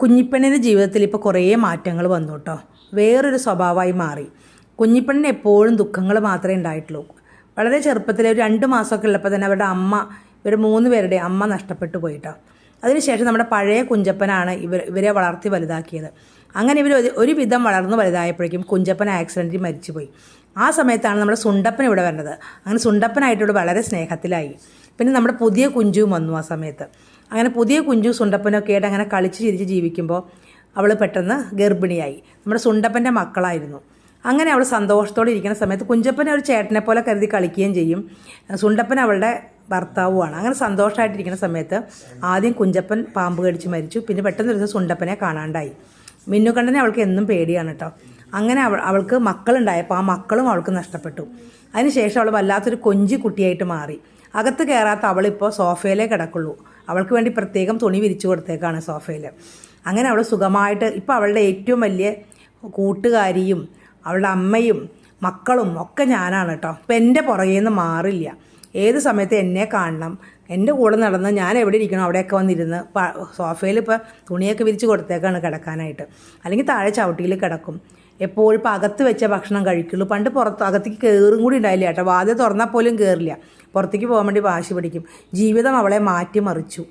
കുഞ്ഞിപ്പെണ്ണിൻ്റെ ജീവിതത്തിൽ ഇപ്പോൾ കുറേ മാറ്റങ്ങൾ വന്നു കേട്ടോ. വേറൊരു സ്വഭാവമായി മാറി. കുഞ്ഞിപ്പെണ്ണിന് എപ്പോഴും ദുഃഖങ്ങൾ മാത്രമേ ഉണ്ടായിട്ടുള്ളൂ. വളരെ ചെറുപ്പത്തിൽ ഒരു 2 മാസമൊക്കെ ഉള്ളപ്പോൾ തന്നെ അവരുടെ അമ്മ, ഇവർ 3 പേരുടെ അമ്മ നഷ്ടപ്പെട്ടു പോയിട്ടോ. അതിനുശേഷം നമ്മുടെ പഴയ കുഞ്ചപ്പനാണ് ഇവരെ വളർത്തി വലുതാക്കിയത്. അങ്ങനെ ഇവർ ഒരുവിധം വളർന്നു വലുതായപ്പോഴേക്കും കുഞ്ചപ്പൻ ആക്സിഡൻറ്റിൽ മരിച്ചുപോയി. ആ സമയത്താണ് നമ്മുടെ സുണ്ടപ്പൻ ഇവിടെ വരുന്നത്. അങ്ങനെ സുണ്ടപ്പനായിട്ട് വളരെ സ്നേഹത്തിലായി. പിന്നെ നമ്മുടെ പുതിയ കുഞ്ചുവും വന്നു ആ സമയത്ത്. അങ്ങനെ പുതിയ കുഞ്ചു സുണ്ടപ്പനൊക്കെ ആയിട്ട് അങ്ങനെ കളിച്ച് ചിരിച്ച് ജീവിക്കുമ്പോൾ അവൾ പെട്ടെന്ന് ഗർഭിണിയായി. നമ്മുടെ സുണ്ടപ്പൻ്റെ മക്കളായിരുന്നു. അങ്ങനെ അവൾ സന്തോഷത്തോടെ ഇരിക്കുന്ന സമയത്ത് കുഞ്ചപ്പനെ ഒരു ചേട്ടനെ പോലെ കരുതി കളിക്കുകയും ചെയ്യും. സുണ്ടപ്പൻ അവളുടെ ഭർത്താവുമാണ്. അങ്ങനെ സന്തോഷമായിട്ടിരിക്കുന്ന സമയത്ത് ആദ്യം കുഞ്ചപ്പൻ പാമ്പ് കടിച്ച് മരിച്ചു. പിന്നെ പെട്ടെന്ന് ഒരു ദിവസം സുണ്ടപ്പനെ കാണാണ്ടായി. മിന്നുകണ്ഠനെ അവൾക്ക് എന്നും പേടിയാണ് കേട്ടോ. അങ്ങനെ അവൾക്ക് മക്കളുണ്ടായപ്പോൾ ആ മക്കളും അവൾക്ക് നഷ്ടപ്പെട്ടു. അതിനുശേഷം അവൾ വല്ലാത്തൊരു കൊഞ്ചി കുട്ടിയായിട്ട് മാറി. അകത്ത് കയറാത്ത അവളിപ്പോൾ സോഫയിലേ കിടക്കുള്ളൂ. അവൾക്ക് വേണ്ടി പ്രത്യേകം തുണി വിരിച്ചു കൊടുത്തേക്കാണ് സോഫയിൽ. അങ്ങനെ അവൾ സുഖമായിട്ട് ഇപ്പോൾ അവളുടെ ഏറ്റവും വലിയ കൂട്ടുകാരിയും അവളുടെ അമ്മയും മക്കളും ഒക്കെ ഞാനാണ് കേട്ടോ. ഇപ്പം എൻ്റെ പുറകെ നിന്ന് മാറില്ല. ഏത് സമയത്ത് എന്നെ കാണണം, എൻ്റെ കൂടെ നടന്ന് ഞാൻ എവിടെ ഇരിക്കണം അവിടെയൊക്കെ വന്നിരുന്ന് സോഫയിൽ ഇപ്പോൾ തുണിയൊക്കെ വിരിച്ച് കൊടുത്തേക്കാണ് കിടക്കാനായിട്ട്. അല്ലെങ്കിൽ താഴെ ചവിട്ടിയിൽ കിടക്കും. എപ്പോഴും ഇപ്പോൾ അകത്ത് വെച്ച ഭക്ഷണം കഴിക്കുള്ളൂ. പണ്ട് അകത്തേക്ക് കയറും കൂടി ഉണ്ടായില്ല കേട്ടോ. വാതിൽ തുറന്നാൽ പോലും കയറില്ല. പുറത്തേക്ക് പോകാൻ വേണ്ടി വാശി പിടിക്കും. ജീവിതം അവളെ മാറ്റിമറിച്ചു.